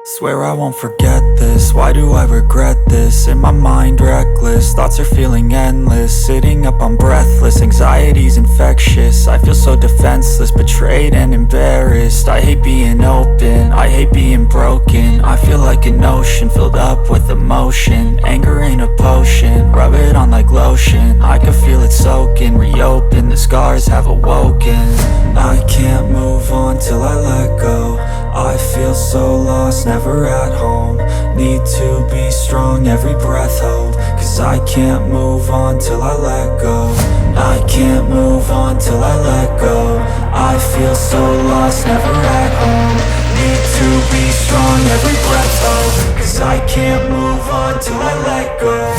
Swear I won't forget this, why do I regret this? In my mind reckless, thoughts are feeling endless. Sitting up, I'm breathless, anxiety's infectious. I feel so defenseless, betrayed and embarrassed. I hate being open, I hate being broken. I feel like an ocean filled up with emotion. Anger ain't a potion, rub it on like lotion. I can feel it soaking, reopen, the scars have awoken. I can't move on till I let go. I feel so lost, never at home. Need to be strong, every breath hold. Cause I can't move on till I let go. I can't move on till I let go. I feel so lost, never at home. Need to be strong, every breath hold. Cause I can't move on till I let go.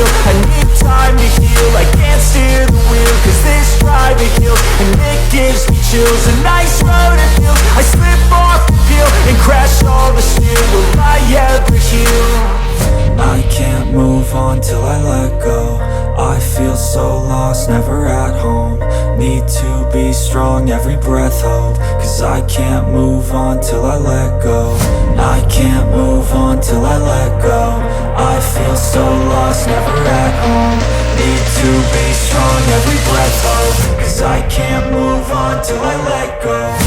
I need time to heal, I can't steer the wheel. Cause this drive it kills, and it gives me chills. A nice road it feels, I slip off the peel and crash all the steel. Will I ever heal? I can't move on till I let go. I feel so lost, never at home. Need to be strong, every breath hold. Cause I can't move on till I let go. I can't move on till I let go. I feel so lost, never at home. Need to be strong, every breath hold. Cause I can't move on till I let go.